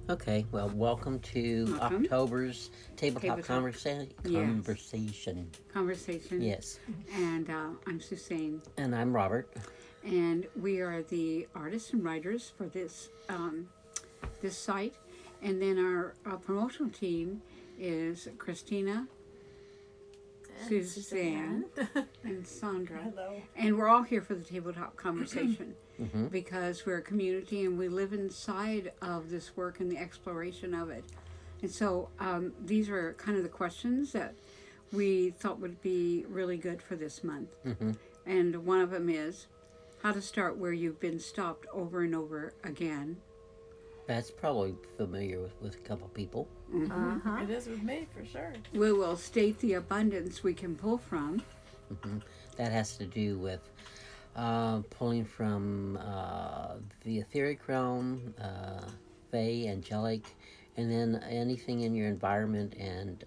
Okay, well, welcome to Welcome. October's Tabletop Tabletop. Yes. Conversation. Conversation. Yes, And I'm Suzanne. and I'm Robert. And we are the artists and writers for this site. And then our promotional team is Christina, Suzanne, and Sandra. Hello. And we're all here for the Tabletop Conversation Mm-hmm. because we're a community and we live inside of this work and the exploration of it. And so these are kind of the questions that we thought would be really good for this month. Mm-hmm. And one of them is how to start where you've been stopped over and over again. That's probably familiar with a couple people. Mm-hmm. It is with me for sure. We will state the abundance we can pull from. Mm-hmm. That has to do with pulling from the etheric realm, Fey, angelic, and then anything in your environment and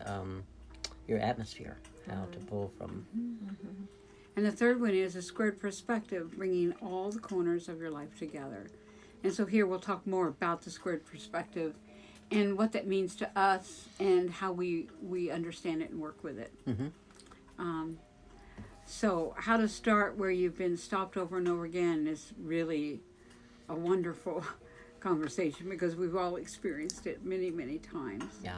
your atmosphere. How to pull from. Mm-hmm. And the third one is a squared perspective, bringing all the corners of your life together. And so here we'll talk more about the squared perspective and what that means to us and how we understand it and work with it. Mm-hmm. So how to start where you've been stopped over and over again is really a wonderful conversation because we've all experienced it many, many times. Yeah,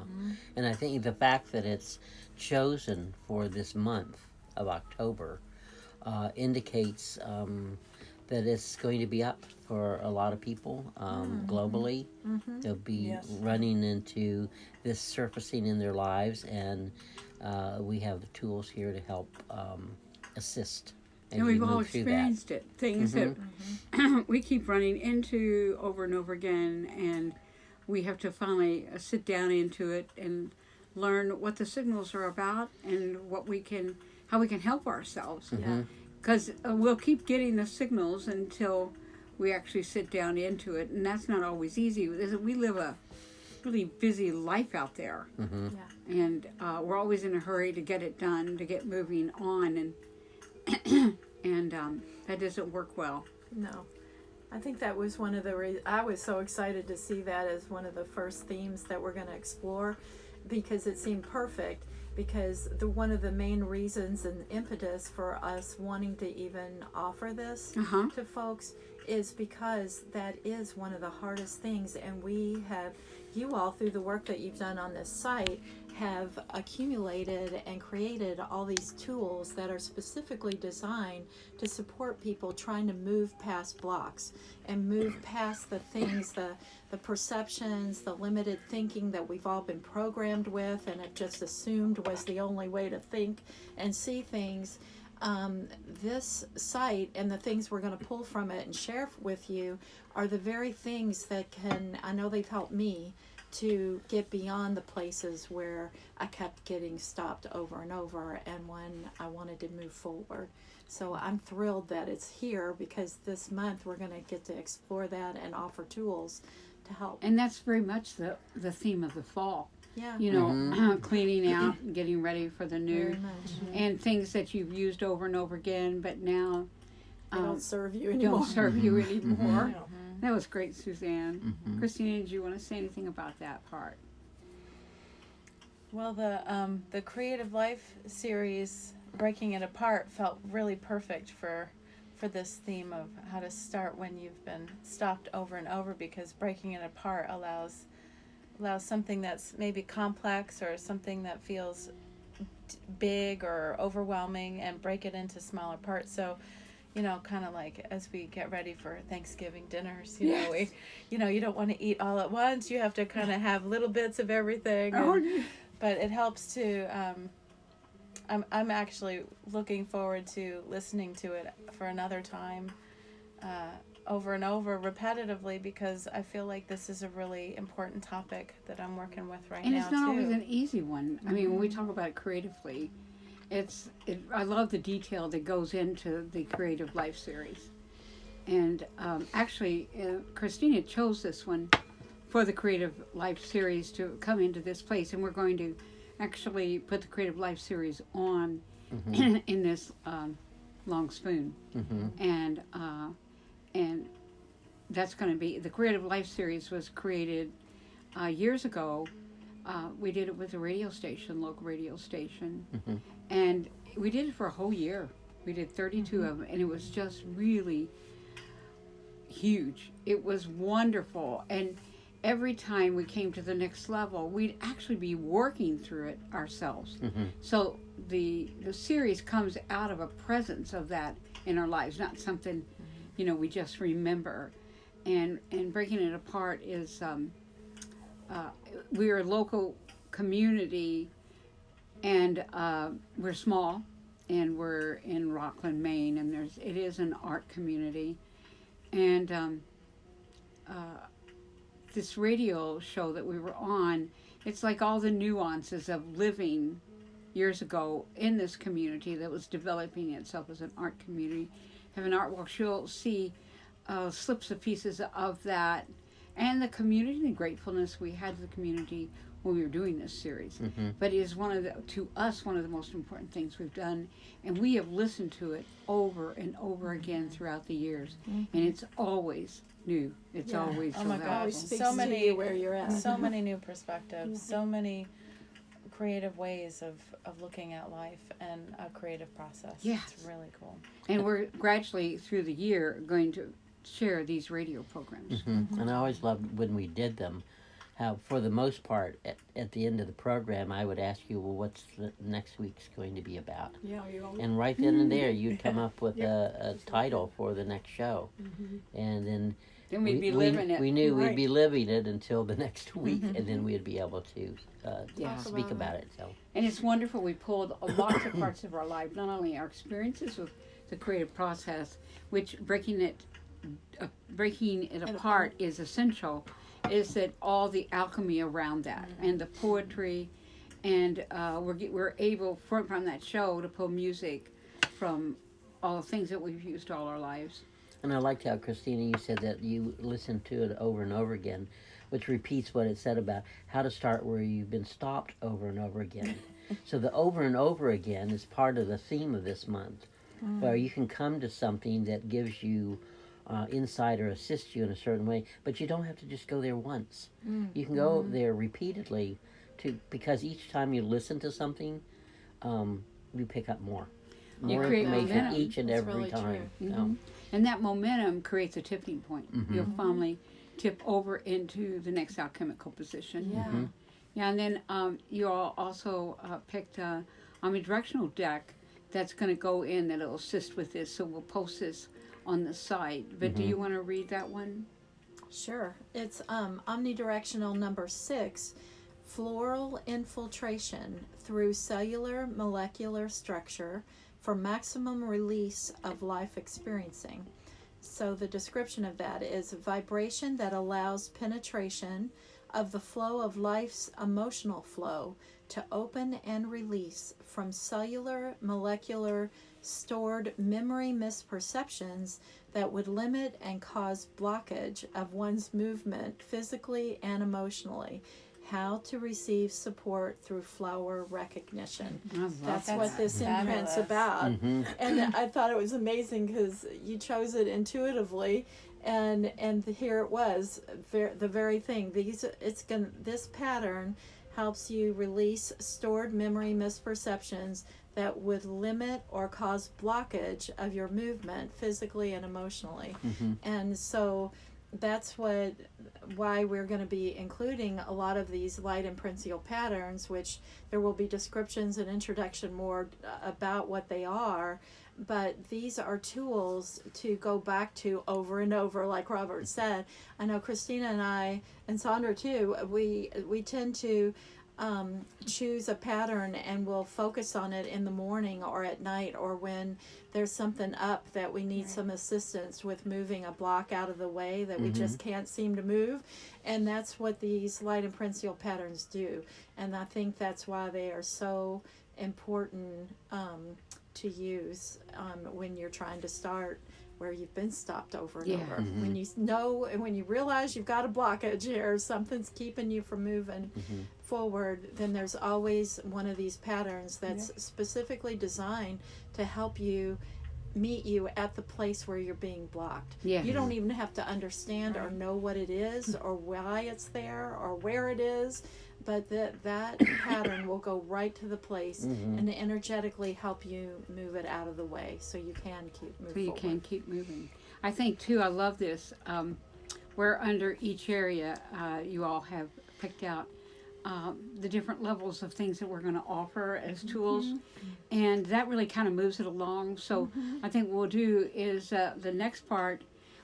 and I think the fact that it's chosen for this month of October indicates that it's going to be up for a lot of people globally. Mm-hmm. They'll be Yes. running into this surfacing in their lives, and we have the tools here to help assist. As And we've you all move through that. experienced it. Things that we keep running into over and over again, and we have to finally sit down into it and learn what the signals are about and how we can help ourselves. Mhm. Because we'll keep getting the signals until we actually sit down into it, and that's not always easy. We live a really busy life out there, Mhm. Yeah. and we're always in a hurry to get it done, to get moving on, and that doesn't work well. No. I think that was one of the I was so excited to see that as one of the first themes that we're going to explore because it seemed perfect because one of the main reasons and impetus for us wanting to even offer this Uh-huh. to folks is because that is one of the hardest things, and you all through the work that you've done on this site have accumulated and created all these tools that are specifically designed to support people trying to move past blocks and move past the things, the perceptions, the limited thinking that we've all been programmed with and have just assumed was the only way to think and see things. This site and the things we're going to pull from it and share with you are the very things that I know they've helped me to get beyond the places where I kept getting stopped over and over and when I wanted to move forward. So I'm thrilled that it's here because this month we're going to get to explore that and offer tools to help. And that's very much the theme of the fall. Yeah. You know, cleaning out and getting ready for the new. Very much. And things that you've used over and over again, but now They don't serve you anymore. don't serve you anymore. No. That was great, Suzanne. Mhm. Christina, did you want to say anything about that part? Well, the Creative Life series, Breaking It Apart, felt really perfect for this theme of how to start when you've been stopped over and over, because breaking it apart allows something that's maybe complex or something that feels big or overwhelming and break it into smaller parts. So, kind of like as we get ready for Thanksgiving dinners, you don't want to eat all at once. You have to kind of have little bits of everything. But it helps to, I'm actually looking forward to listening to it for another time, over and over repetitively, because I feel like this is a really important topic that I'm working with right now And it's not too. always an easy one. I mean, when we talk about it creatively, I love the detail that goes into the Creative Life series. And actually, Christina chose this one for the Creative Life series to come into this place. And we're going to actually put the Creative Life series on in this long spoon. And that's going to be, the Creative Life series was created years ago, we did it with a radio station, local radio station, Mm-hmm. and we did it for a whole year. We did 32 of them, and it was just really huge. It was wonderful, and every time we came to the next level, we'd actually be working through it ourselves. Mm-hmm. So the series comes out of a presence of that in our lives, not something, we just remember. And breaking it apart is we're a local community, and we're small, and we're in Rockland, Maine, and it is an art community, and this radio show that we were on, it's like all the nuances of living years ago in this community that was developing itself as an art community. Have an art walk, she'll see slips of pieces of that, and the community and the gratefulness we had to the community when we were doing this series. Mm-hmm. But it is to us one of the most important things we've done, and we have listened to it over and over again throughout the years, and it's always new. It's always Oh so my valuable. gosh, Speaks so to many you where you're at. so many new perspectives, so many creative ways of looking at life and a creative process. Yes. It's really cool. And we're gradually through the year going to share these radio programs. Mm-hmm. And I always loved when we did them, how for the most part at the end of the program I would ask you, well, what's the next week's going to be about? Yeah, you always, And right then and there you'd come up with a title for the next show. And then Then we'd be living it. we knew Right. we'd be living it until the next week, and then we'd be able to Yeah. speak about it. So And it's wonderful. We pulled lots of parts of our life, not only our experiences with the creative process, which breaking it apart is essential, is that all the alchemy around that and the poetry, and we're able from that show to pull music from all the things that we've used all our lives. And I liked how, Christina, you said that you listened to it over and over again, which repeats what it said about how to start where you've been stopped over and over again. So the over and over again is part of the theme of this month, where you can come to something that gives you insight or assists you in a certain way, but you don't have to just go there once. You can go there repeatedly, because each time you listen to something, you pick up more create information momentum. each and That's every really time. true. So, And that momentum creates a tipping point. Mhm. You'll finally tip over into the next alchemical position. Yeah. Mhm. Yeah, and then you all also picked a omnidirectional deck that's going to go in that'll assist with this. So we'll post this on the site. But do you want to read that one? Sure. It's omnidirectional number 6, floral infiltration through cellular molecular structure for maximum release of life experiencing. So the description of that is vibration that allows penetration of the flow of life's emotional flow to open and release from cellular molecular stored memory misperceptions that would limit and cause blockage of one's movement physically and emotionally. How to receive support through flower recognition. I love That's that. what this imprint's Fabulous. about. mhm. And I thought it was amazing because you chose it intuitively, and here it was, the very thing. This pattern helps you release stored memory misperceptions that would limit or cause blockage of your movement physically and emotionally. And so that's why we're going to be including a lot of these light and principal patterns, which there will be descriptions and introduction more about what they are, but these are tools to go back to over and over, like Robert said. I know Christina and I, and Sandra too, we tend to choose a pattern and we'll focus on it in the morning or at night, or when there's something up that we need some assistance with moving a block out of the way that we just can't seem to move. And that's what these light and principal patterns do. And I think that's why they are so important to use when you're trying to start where you've been stopped over and over. When you know and when you realize you've got a blockage here, something's keeping you from moving forward, then there's always one of these patterns that's specifically designed to help you meet you at the place where you're being blocked. Yeah. You don't even have to understand or know what it is or why it's there or where it is, but that pattern will go right to the place and energetically help you move it out of the way so you can keep moving. So you can keep moving. I think too, I love this, where under each area you all have picked out the different levels of things that we're going to offer as tools, and that really kind of moves it along. So I think what we'll do is the next part,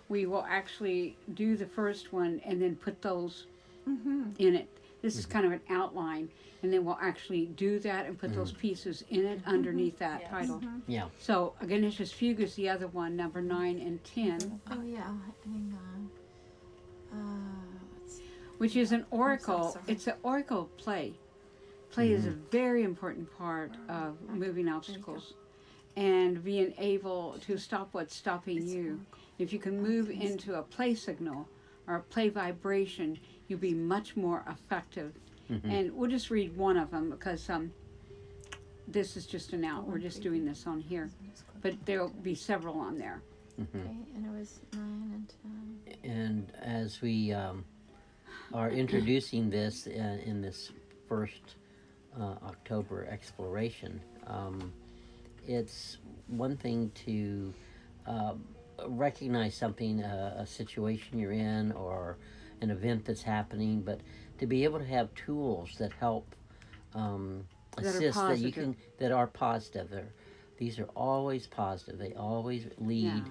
we will actually do the first one and then put those in it. This is kind of an outline, and then we'll actually do that and put those pieces in it underneath that title. Yeah. So a Ganesha's Fugue is the other one, number 9 and 10. Oh yeah, hang on. Let's see. Which is an oracle. sorry. It's an oracle play. Play is a very important part of moving obstacles and being able to stop what's stopping you. If you can move into a play signal or a play vibration, you'll be much more effective. And we'll just read one of them because this is just an out. We're just doing this on here. But there'll be several on there. Okay, and it was 9 and 10. And as we are introducing this in this first October exploration, it's one thing to recognize something, a situation you're in or an event that's happening, but to be able to have tools that help assist, that you can, that are positive. These are always positive. They always lead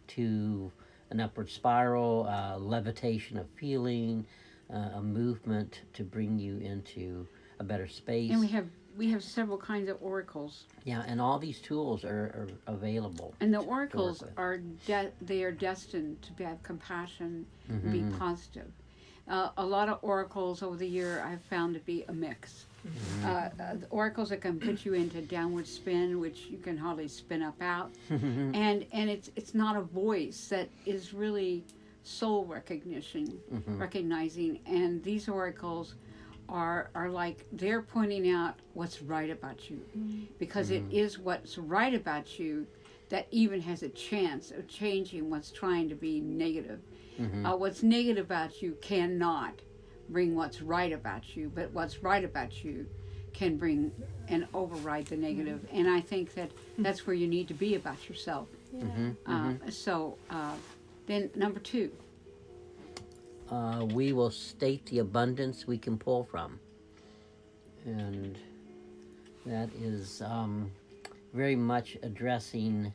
to an upward spiral, levitation of feeling, a movement to bring you into a better space. And we have several kinds of oracles. Yeah, and all these tools are available. And the oracles are they are destined to have compassion, and be positive. A lot of oracles over the year I've found to be a mix. The oracles that can put you into downward spin, which you can hardly spin up out, and it's not a voice that is really soul recognition, recognizing. And these oracles are like they're pointing out what's right about you, because it is what's right about you that even has a chance of changing what's trying to be negative. What's negative about you cannot bring what's right about you, but what's right about you can bring and override the negative. And I think that that's where you need to be about yourself. So then number 2. We will state the abundance we can pull from. And that is very much addressing...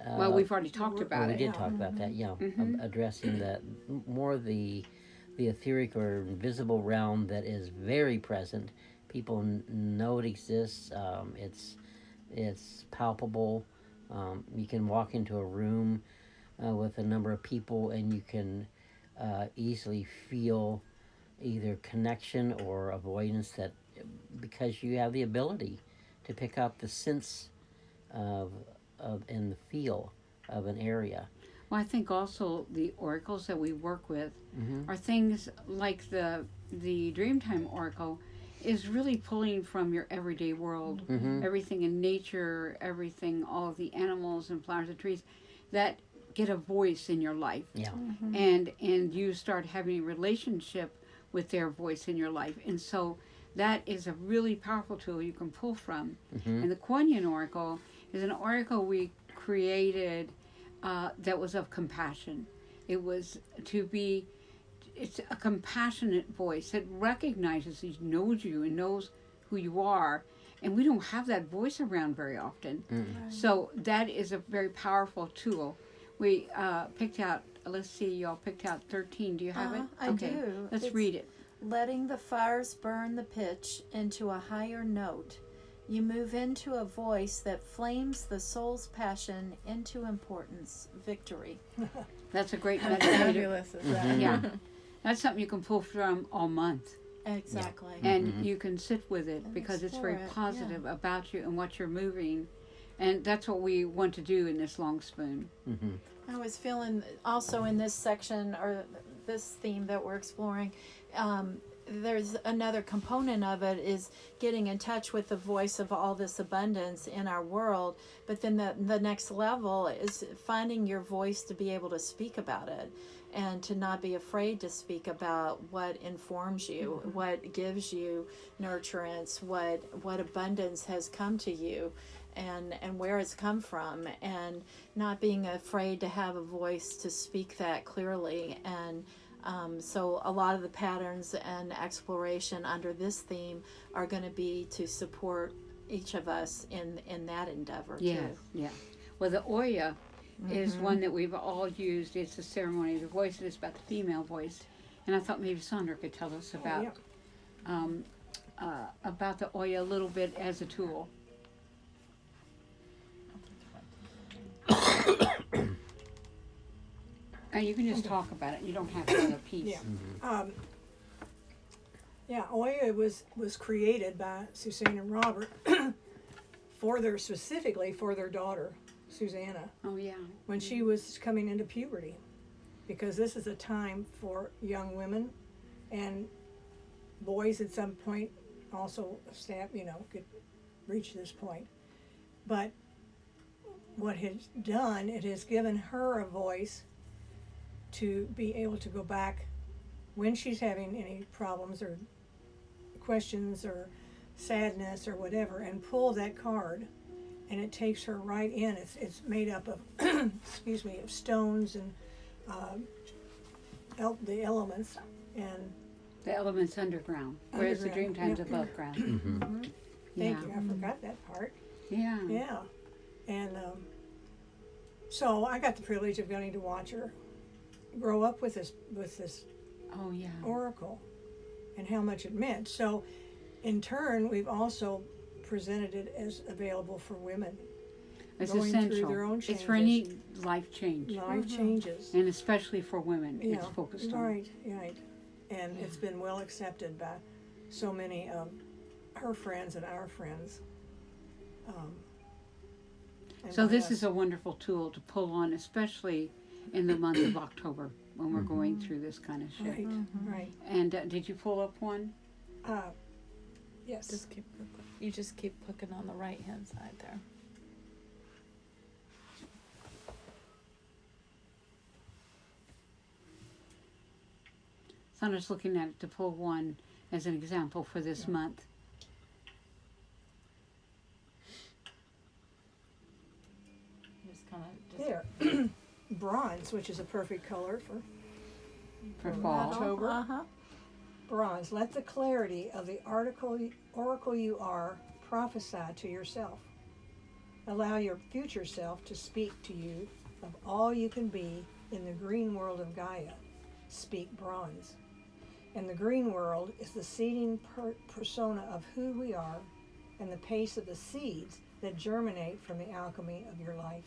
well, we've already talked about we it. did talk about that, yeah. Addressing that more the etheric or invisible realm that is very present. People know it exists. It's palpable. You can walk into a room with a number of people and you can easily feel either connection or avoidance, that because you have the ability to pick up the sense of and the feel of an area. Well, I think also the oracles that we work with are things like the Dreamtime Oracle is really pulling from your everyday world, everything in nature, everything, all of the animals and flowers and trees that get a voice in your life. Yeah. And you start having a relationship with their voice in your life. And so that is a really powerful tool you can pull from. And the Kuan Yin Oracle is an oracle we created that was of compassion. It was it's a compassionate voice that recognizes, he knows you and knows who you are. And we don't have that voice around very often. So that is a very powerful tool. We picked out, let's see, y'all picked out 13. Do you have it? I do. Let's It's read it. letting the fires burn the pitch into a higher note. You move into a voice that flames the soul's passion into importance, victory. That's a great How meditative. fabulous is that? Yeah. That's something you can pull from all month. Exactly. And you can sit with it And because it's very explore it, positive about you and what you're moving. And that's what we want to do in this long spoon. I was feeling also in this section or this theme that we're exploring, there's another component of it is getting in touch with the voice of all this abundance in our world. But then the next level is finding your voice to be able to speak about it, and to not be afraid to speak about what informs you, what gives you nurturance, what abundance has come to you, and where it's come from, and not being afraid to have a voice to speak that clearly. And so a lot of the patterns and exploration under this theme are going to be to support each of us in that endeavor Yes, too. yeah. Well, the Oya is one that we've all used. It's a ceremony of the voice. It's about the female voice. And I thought maybe Sandra could tell us about the Oya a little bit as a tool. And you can just talk about it. You don't have to have a piece. Yeah. Oya was created by Suzanne and Robert specifically for their daughter, Susanna, Oh, yeah. when she was coming into puberty, because this is a time for young women and boys at some point also could reach this point. But what it's done, it has given her a voice to be able to go back when she's having any problems or questions or sadness or whatever, and pull that card, and it takes her right in. It's made up of of stones and the elements, and The elements underground, whereas the dream time's above ground. thank you, I forgot that part. Yeah. Yeah, and so I got the privilege of getting to watch her grow up with this Oh, yeah. oracle and how much it meant. So in turn, we've also presented it as available for women It's going through essential. their own It's for any life change. life changes. And especially for women, it's focused on. Right. And it's been well accepted by so many of her friends and our friends. And So by this us. is a wonderful tool to pull on, especially in the month of October when we're going through this kind of shit. Right. And did you pull up one? Yes. You just keep clicking on the right hand side there. Sandra's looking at it to pull one as an example for this month. Just kind of There. Bronze, which is a perfect color For fall. October. Bronze. Let the clarity of the oracle you are prophesy to yourself. Allow your future self to speak to you of all you can be in the green world of Gaia. Speak bronze. And the green world is the seeding persona of who we are and the pace of the seeds that germinate from the alchemy of your life.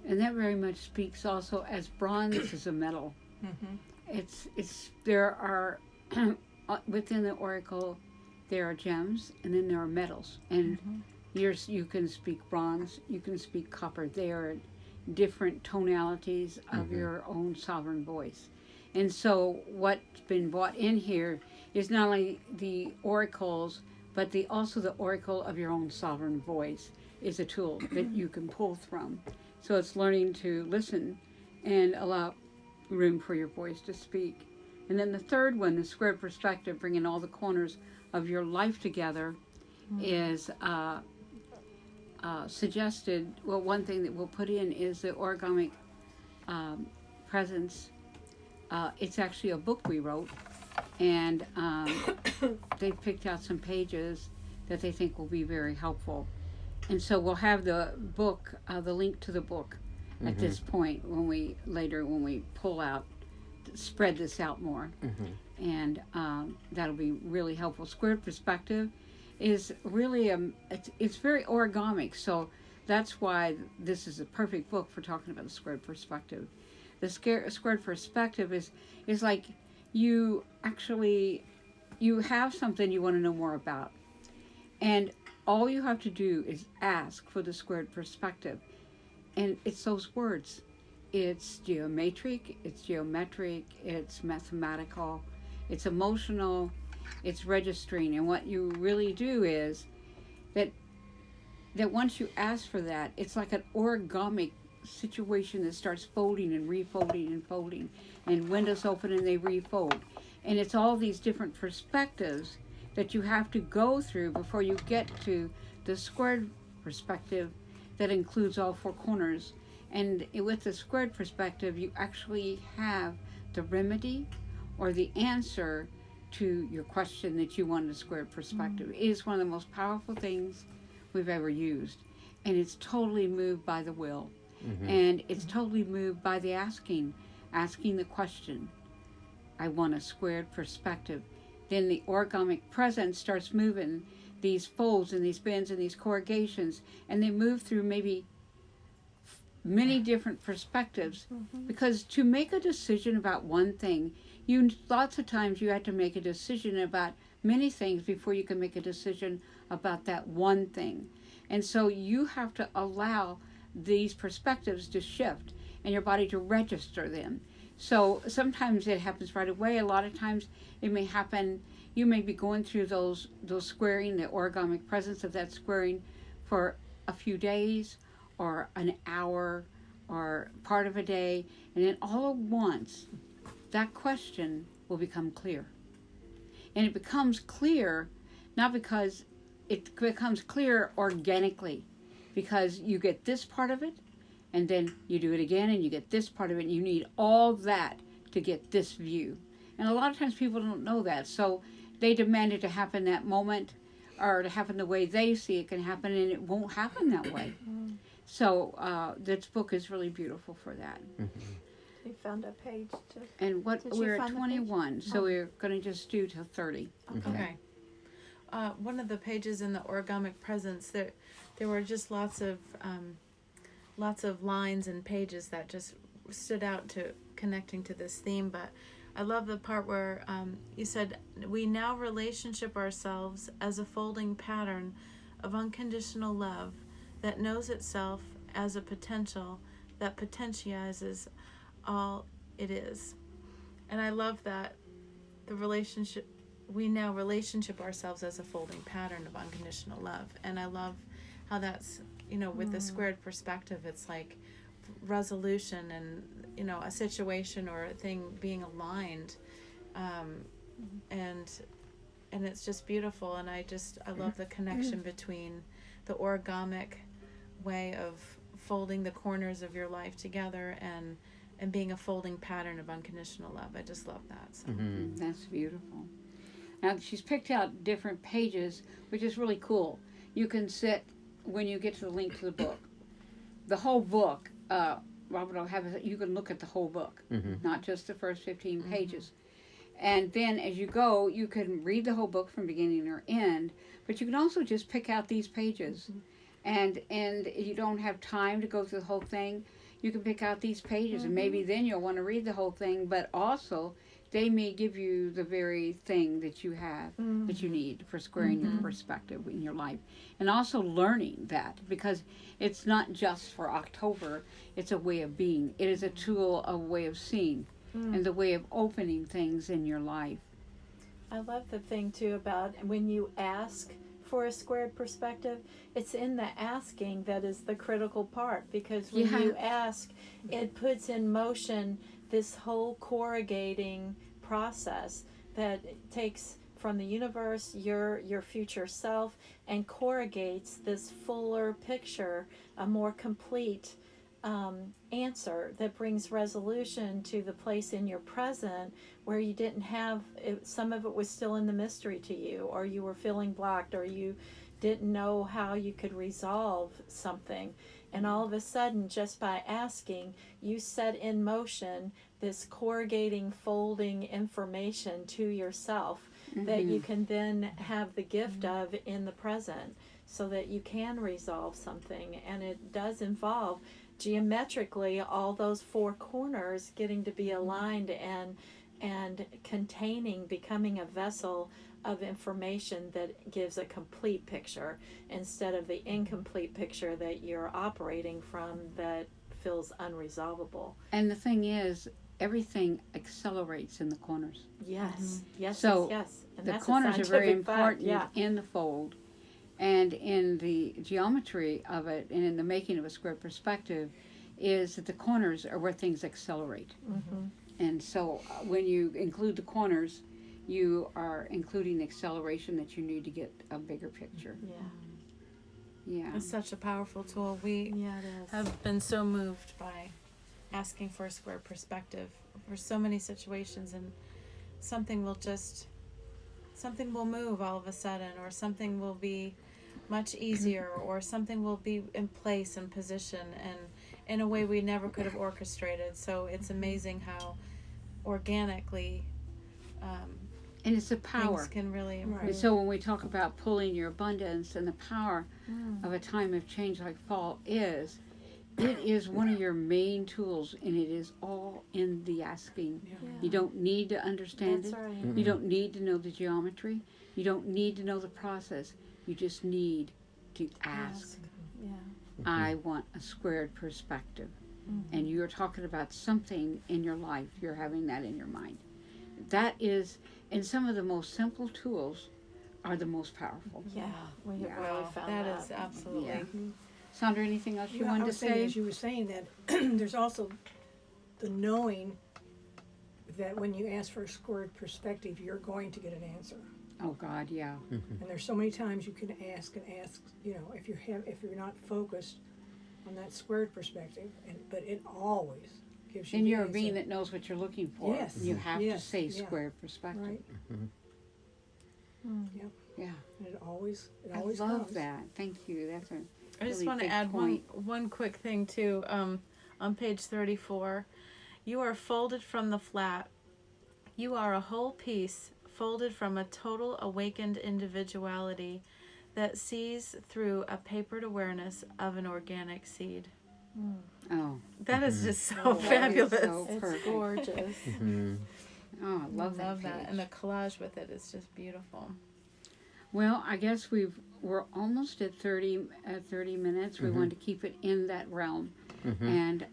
And that very much speaks also as bronze is a metal. It's there are within the oracle there are gems and then there are metals, and you can speak bronze, you can speak copper. They are different tonalities of your own sovereign voice. And so what's been brought in here is not only the oracles, but also the oracle of your own sovereign voice is a tool that you can pull from. So it's learning to listen and allow room for your voice to speak. And then the third one, the squared perspective, bringing all the corners of your life together, is suggested. Well, one thing that we'll put in is the origamic presence. It's actually a book we wrote, and they've picked out some pages that they think will be very helpful. And so we'll have the book, the link to the book at this point when we pull out, spread this out more. And that'll be really helpful. Squared perspective is really, it's very origamic. So that's why this is a perfect book for talking about the squared perspective. The squared perspective is like you have something you want to know more about. And all you have to do is ask for the squared perspective. And it's those words. it's geometric, it's geometric, it's mathematical, it's emotional, it's registering. And what you really do is that once you ask for that, it's like an origami situation that starts folding and refolding and folding, and windows open and they refold. And it's all these different perspectives that you have to go through before you get to the squared perspective that includes all four corners. And with the squared perspective, you actually have the remedy or the answer to your question that you want in a squared perspective. It is one of the most powerful things we've ever used. And it's totally moved by the will. And it's totally moved by the asking the question. I want a squared perspective. Then the origamic presence starts moving these folds and these bends and these corrugations, and they move through maybe many different perspectives. Because to make a decision about one thing, lots of times you have to make a decision about many things before you can make a decision about that one thing. And so you have to allow these perspectives to shift and your body to register them. So sometimes it happens right away. A lot of times it may happen, you may be going through those squaring, the origamic presence of that squaring for a few days or an hour or part of a day, and then all at once that question will become clear. And it becomes clear not because it becomes clear organically, because you get this part of it, and then you do it again, and you get this part of it, and you need all that to get this view. And a lot of times people don't know that, so they demand it to happen that moment, or to happen the way they see it can happen, and it won't happen that way. So this book is really beautiful for that. You found a page to. And we're at find the page? 21, so we're going to just do till 30. Okay. One of the pages in the origamic presence, there were just lots of lines and pages that just stood out to connecting to this theme. But I love the part where you said, we now relationship ourselves as a folding pattern of unconditional love that knows itself as a potential that potentializes all it is. And I love that we now relationship ourselves as a folding pattern of unconditional love. And I love how that's, with the squared perspective, it's like resolution and, a situation or a thing being aligned. And it's just beautiful. And I love the connection between the origamic way of folding the corners of your life together and being a folding pattern of unconditional love. I just love that. So. That's beautiful. Now she's picked out different pages, which is really cool. You can sit when you get to the link to the book. The whole book, Robert will have it, you can look at the whole book, not just the first 15 pages. And then as you go, you can read the whole book from beginning or end, but you can also just pick out these pages. And you don't have time to go through the whole thing, you can pick out these pages, and maybe then you'll want to read the whole thing, but also they may give you the very thing that you have, that you need for squaring your perspective in your life. And also learning that, because it's not just for October, it's a way of being. It is a tool, a way of seeing, and the way of opening things in your life. I love the thing too about when you ask for a squared perspective, it's in the asking that is the critical part, because when you ask, it puts in motion this whole corrugating process that takes from the universe your future self and corrugates this fuller picture, a more complete answer that brings resolution to the place in your present where you didn't have it, some of it was still in the mystery to you, or you were feeling blocked, or you didn't know how you could resolve something. And all of a sudden, just by asking, you set in motion this corrugating, folding information to yourself that you can then have the gift of in the present, so that you can resolve something. And it does involve geometrically all those four corners getting to be aligned and containing, becoming a vessel of information that gives a complete picture instead of the incomplete picture that you're operating from that feels unresolvable. And the thing is, everything accelerates in the corners. Yes, yes, So, yes, yes. And The that's a corners are very scientific fact, important yeah. in the fold, and in the geometry of it, and in the making of a square perspective, is that the corners are where things accelerate. Mm-hmm. And so, when you include the corners, you are including the acceleration that you need to get a bigger picture. Yeah, Yeah. It's such a powerful tool. We yeah, it is. have been so moved by asking for a square perspective for so many situations, and something will move all of a sudden, or something will be much easier, or something will be in place and position and in a way we never could have orchestrated. So it's amazing how organically And it's a power. things can really improve. And so when we talk about pulling your abundance and the power of a time of change like fall is, it is one of your main tools, and it is all in the asking. Yeah. You don't need to understand That's it. right. You don't need to know the geometry. You don't need to know the process. You just need to ask. Yeah. I want a squared perspective. And you're talking about something in your life. You're having that in your mind. That is, and some of the most simple tools are the most powerful. Yeah, we have Yeah. really Wow, found that that. is absolutely. Yeah. Sandra, anything else you Yeah, I wanted to was saying, say? as you were saying that, there's also the knowing that when you ask for a squared perspective, you're going to get an answer. Oh God, yeah. And there's so many times you can ask and ask, if you're not focused on that squared perspective, but it always gives you And the you're a answer. being that knows what you're looking for. Yes. You have to Yes. say Yeah. squared perspective. Right. Yep. Yeah. And it always I comes. love that. Thank you. That's a I just really want to big add point. one quick thing too. On page 34, you are folded from the flat. You are a whole piece folded from a total awakened individuality that sees through a papered awareness of an organic seed. Oh, That is just so Oh, that is fabulous. so It's perfect. gorgeous. Oh, I love that. Love that, page. and the collage with it is just beautiful. Well, I guess we're almost at 30 minutes. We wanted to keep it in that realm, and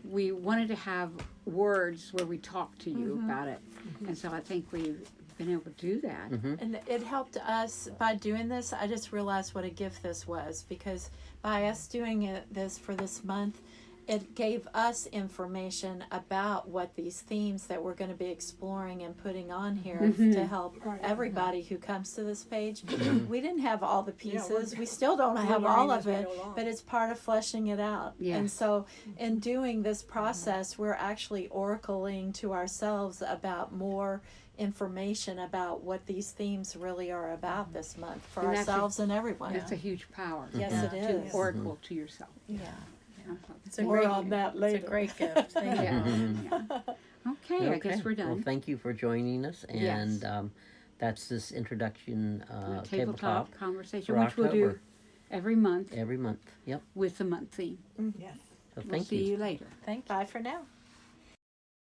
we wanted to have words where we talk to you about it, and so I think we've been able to do that. And it helped us by doing this. I just realized what a gift this was, because by us doing this for this month, it gave us information about what these themes that we're going to be exploring and putting on here to help Right. everybody who comes to this page. We didn't have all the Yeah, pieces. We still don't have learning all as of we it, go along. but it's part of fleshing it out. Yes. And so in doing this process, we're actually oracling to ourselves about more information about what these themes really are about this month for And that's a- ourselves and everyone. It's a huge power. Yes, Yeah. it To is. oracle to yourself. Yeah. It's a More great, on that later. It's a great gift. Thank you. Yeah. Okay, I guess we're done. Well, thank you for joining us, and Yes. that's this introduction Tabletop Conversation, for which we'll do October. every month every month. Yep. with the month theme. Yes. So We'll thank see you. you later. Thank you. Bye for now.